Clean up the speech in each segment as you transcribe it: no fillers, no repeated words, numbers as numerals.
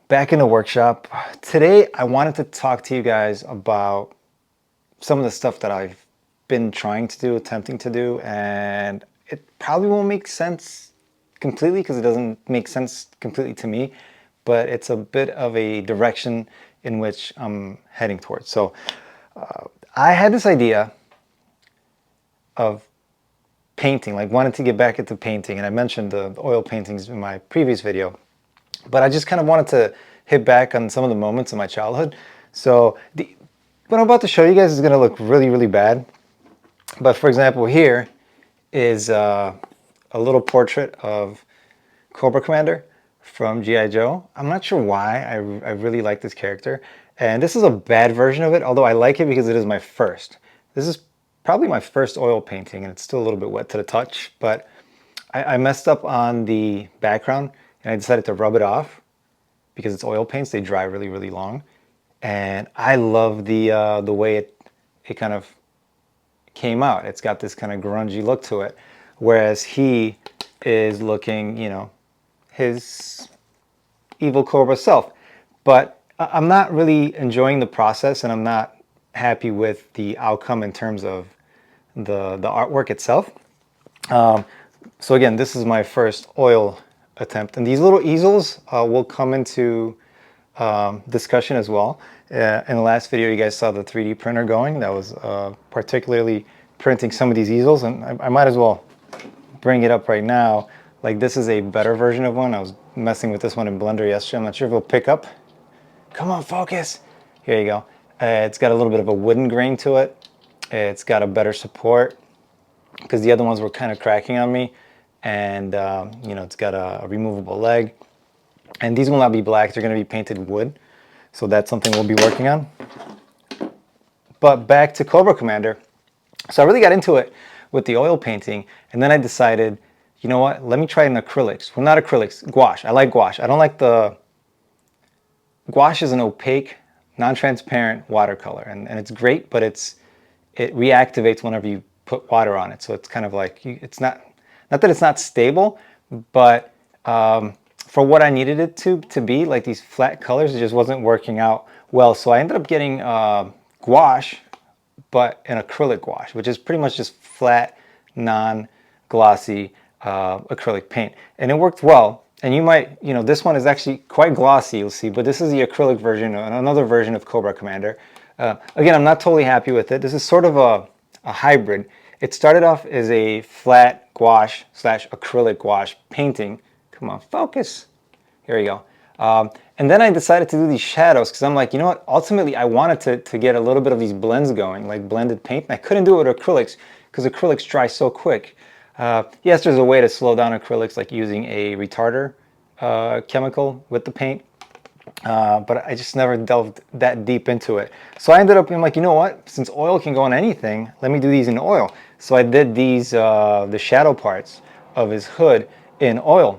Back in the workshop. Today I wanted to talk to you guys about some of the stuff that I've been trying to do, attempting to do, and it probably won't make sense completely because it doesn't make sense completely to me, but it's a bit of a direction in which I'm heading towards. So I had this idea of painting, like wanted to get back into painting, and I mentioned the oil paintings in my previous video. But I just kind of wanted to hit back on some of the moments in my childhood. So what I'm about to show you guys is going to look really, really bad. But for example, here is a little portrait of Cobra Commander from G.I. Joe. I'm not sure why I really like this character. And this is a bad version of it, although I like it because it is my first. This is probably my first oil painting, and it's still a little bit wet to the touch. But I messed up on the background, and I decided to rub it off because it's oil paints. They dry really, really long. And I love the way it kind of came out. It's got this kind of grungy look to it. Whereas he is looking, you know, his evil Cobra self. But I'm not really enjoying the process, and I'm not happy with the outcome in terms of the artwork itself. So again, this is my first oil attempt, and these little easels will come into discussion as well. In the last video, you guys saw the 3D printer going. That was particularly printing some of these easels, and I might as well bring it up right now. Like, this is a better version of one. I was messing with this one in Blender yesterday. I'm not sure if it'll pick up. Come on, focus. Here you go. It's got a little bit of a wooden grain to it. It's got a better support because the other ones were kind of cracking on me. And you know, it's got a removable leg. And these will not be black. They're going to be painted wood. So that's something we'll be working on. But back to Cobra Commander. So I really got into it with the oil painting. And then I decided, you know what? Let me try an acrylics. Well, not acrylics. Gouache. I like gouache. I don't like the... Gouache is an opaque, non-transparent watercolor. And it's great, but it reactivates whenever you put water on it. So it's kind of like... It's not that it's not stable, but... for what I needed it to be, like these flat colors, it just wasn't working out well. So I ended up getting gouache, but an acrylic gouache, which is pretty much just flat, non-glossy acrylic paint. And it worked well. And you might, you know, this one is actually quite glossy, you'll see, but this is the acrylic version, another version of Cobra Commander. Again, I'm not totally happy with it. This is sort of a hybrid. It started off as a flat gouache / acrylic gouache painting. Come on, focus. Here we go. And then I decided to do these shadows because I'm like, you know what? Ultimately, I wanted to get a little bit of these blends going, like blended paint. And I couldn't do it with acrylics because acrylics dry so quick. Yes, there's a way to slow down acrylics, like using a retarder chemical with the paint. But I just never delved that deep into it. So I ended up being like, you know what? Since oil can go on anything, let me do these in oil. So I did these, the shadow parts of his hood in oil.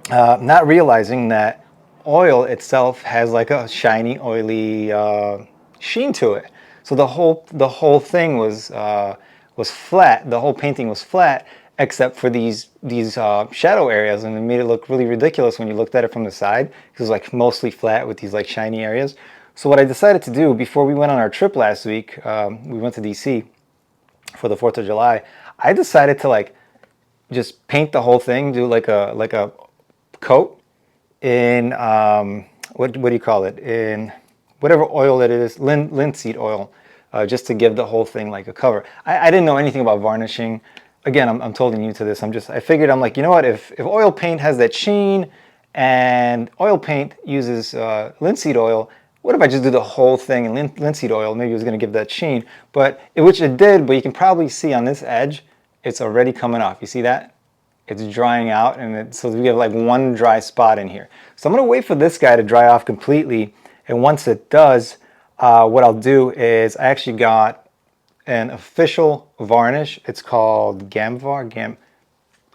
Not realizing that oil itself has like a shiny, oily sheen to it. So the whole thing was flat. The whole painting was flat, except for these shadow areas, and it made it look really ridiculous when you looked at it from the side. It was like mostly flat with these like shiny areas. So what I decided to do before we went on our trip last week, we went to DC for the 4th of July. I decided to like just paint the whole thing, do like a coat in what do you call it, in whatever oil it is, linseed oil, just to give the whole thing like a cover. I didn't know anything about varnishing. Again, I'm totally new to this. I figured, I'm like, you know what, if oil paint has that sheen and oil paint uses linseed oil, what if I just do the whole thing in linseed oil? Maybe it was going to give that sheen, which it did. But you can probably see on this edge, it's already coming off. You see that? It's drying out, and so we have like one dry spot in here. So I'm going to wait for this guy to dry off completely, and once it does, what I'll do is I actually got an official varnish. It's called Gamvar.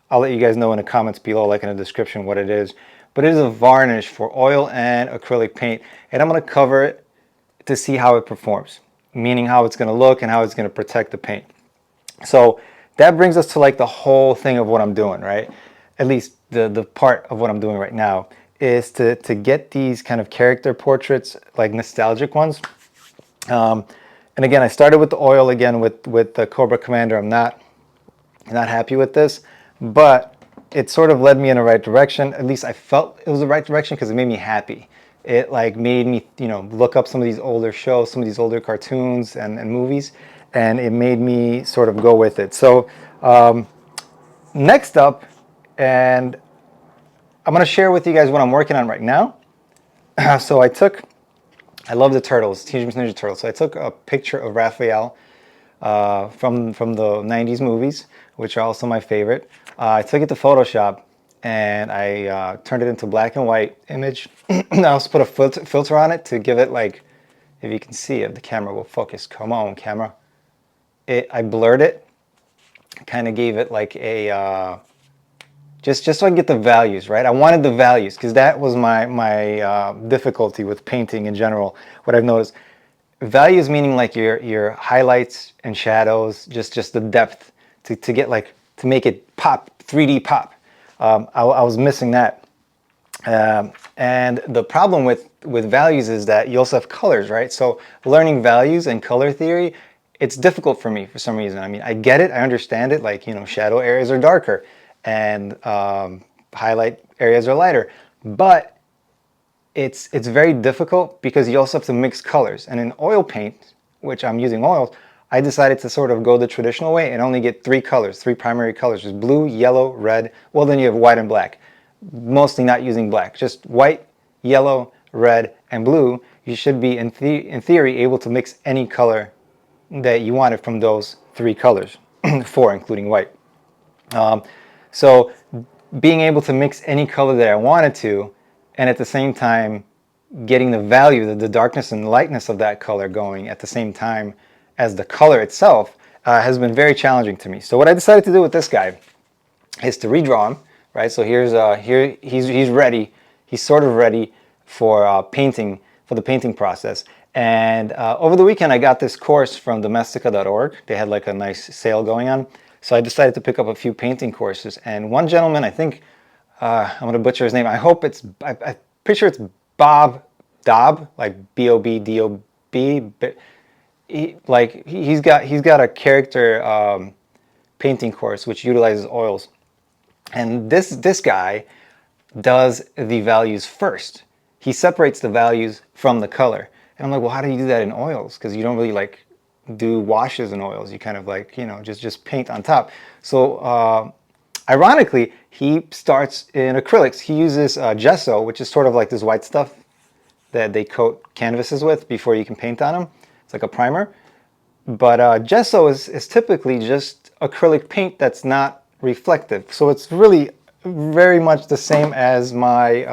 I'll let you guys know in the comments below, like in the description, what it is. But it is a varnish for oil and acrylic paint, and I'm going to cover it to see how it performs, meaning how it's going to look and how it's going to protect the paint. So that brings us to like the whole thing of what I'm doing, right? At least the part of what I'm doing right now is to get these kind of character portraits, like nostalgic ones. And again, I started with the oil again with the Cobra Commander. I'm not happy with this, but it sort of led me in the right direction. At least I felt it was the right direction because it made me happy. It like made me, look up some of these older shows, some of these older cartoons and movies, and it made me sort of go with it. So next up, and I'm going to share with you guys what I'm working on right now. So I love the Turtles, Teenage Mutant Ninja Turtles. So I took a picture of Raphael from the 90s movies, which are also my favorite. I took it to Photoshop and I turned it into black and white image. I also put a filter on it to give it, like, if you can see, if the camera will focus. Come on, camera. I blurred it, kind of gave it like a, just so I can get the values, right? I wanted the values because that was my difficulty with painting in general. What I've noticed, values meaning like your highlights and shadows, just the depth to get like, to make it pop, 3D pop. I was missing that. And the problem with values is that you also have colors, right? So learning values and color theory, it's difficult for me for some reason. I mean, I get it, I understand it, like, shadow areas are darker and highlight areas are lighter, but it's very difficult because you also have to mix colors. And in oil paint, which I'm using oils, I decided to sort of go the traditional way and only get three colors, three primary colors, just blue, yellow, red. Well, then you have white and black. Mostly not using black, just white, yellow, red, and blue. You should be, in theory, able to mix any color that you wanted from those three colors, four including white. So being able to mix any color that I wanted to, and at the same time getting the value, the darkness and lightness of that color going at the same time as the color itself, has been very challenging to me. So what I decided to do with this guy is to redraw him, right? So here he's ready. He's sort of ready for painting, for the painting process. And over the weekend I got this course from domestika.org. They had like a nice sale going on. So I decided to pick up a few painting courses. And one gentleman, I think, I'm going to butcher his name. I'm pretty sure it's Bob Dob, like B-O-B-D-O-B. He's got a character painting course which utilizes oils. And this guy does the values first. He separates the values from the color. And I'm like, well, how do you do that in oils? Because you don't really like do washes in oils. You kind of like, just paint on top. So ironically, he starts in acrylics. He uses gesso, which is sort of like this white stuff that they coat canvases with before you can paint on them. It's like a primer. But gesso is typically just acrylic paint that's not reflective. So it's really very much the same as my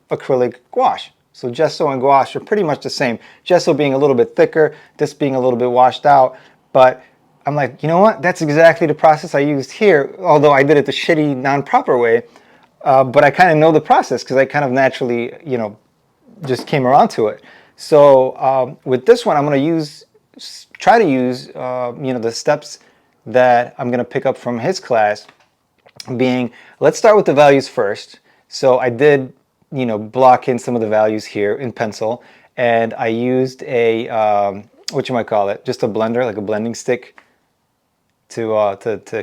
acrylic gouache. So gesso and gouache are pretty much the same. Gesso being a little bit thicker, this being a little bit washed out. But I'm like, you know what? That's exactly the process I used here, although I did it the shitty, non-proper way. But I kind of know the process because I kind of naturally, just came around to it. So with this one, I'm going to try to use, the steps that I'm going to pick up from his class, being, let's start with the values first. So I did, block in some of the values here in pencil, and I used a, just a blender, like a blending stick, to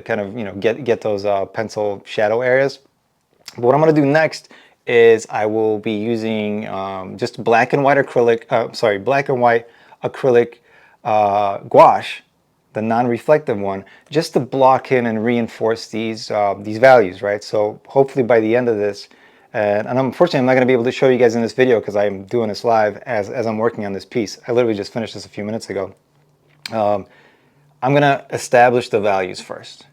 kind of, get those pencil shadow areas. But what I'm going to do next is I will be using just black and white acrylic, gouache, the non-reflective one, just to block in and reinforce these values, right? So hopefully by the end of this, and unfortunately I'm not going to be able to show you guys in this video because I'm doing this live as I'm working on this piece. I literally just finished this a few minutes ago. I'm going to establish the values first.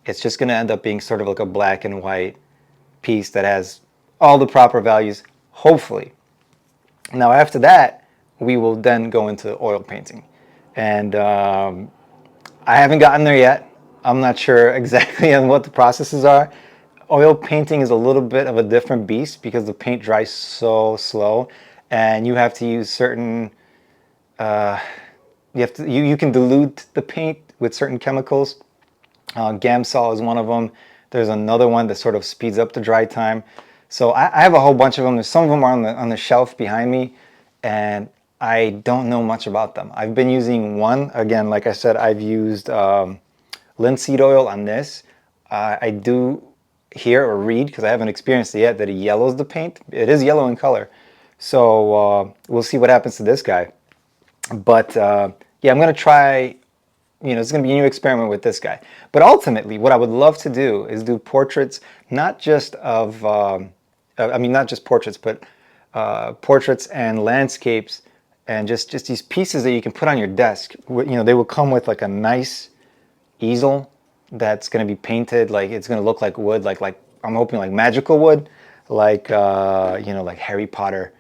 It's just going to end up being sort of like a black and white piece that has all the proper values, hopefully. Now after that, we will then go into oil painting. And I haven't gotten there yet. I'm not sure exactly on what the processes are. Oil painting is a little bit of a different beast because the paint dries so slow, and you have to use certain, you can dilute the paint with certain chemicals. Gamsol is one of them. There's another one that sort of speeds up the dry time. So I have a whole bunch of them. Some of them are on the shelf behind me, and I don't know much about them. I've been using one. Again, like I said, I've used linseed oil on this. I do hear or read, because I haven't experienced it yet, that it yellows the paint. It is yellow in color. So we'll see what happens to this guy. But yeah, I'm going to try, it's going to be a new experiment with this guy. But ultimately, what I would love to do is do portraits, not just of, not just portraits, but portraits and landscapes, and just these pieces that you can put on your desk. They will come with like a nice easel that's going to be painted, like it's going to look like wood, like I'm hoping like magical wood, like like Harry Potter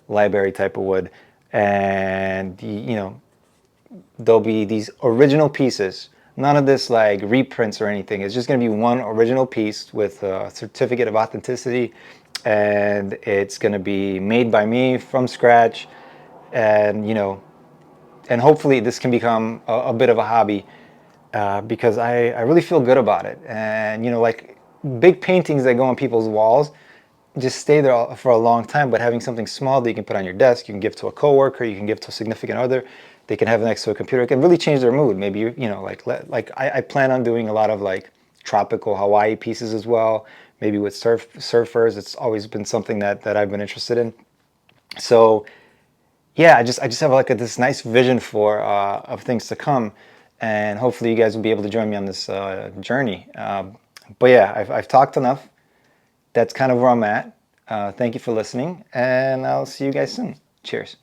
library type of wood. And there'll be these original pieces, none of this like reprints or anything. It's just going to be one original piece with a certificate of authenticity, and it's going to be made by me from scratch. And and hopefully this can become a bit of a hobby, because I really feel good about it. And like big paintings that go on people's walls just stay there for a long time, but having something small that you can put on your desk, you can give to a coworker, you can give to a significant other, they can have it next to a computer, it can really change their mood. Maybe like I plan on doing a lot of like tropical Hawaii pieces as well, maybe with surfers. It's always been something that I've been interested in. So yeah, I just have like this nice vision for of things to come, and hopefully you guys will be able to join me on this journey. But yeah, I've talked enough. That's kind of where I'm at. Thank you for listening, and I'll see you guys soon. Cheers.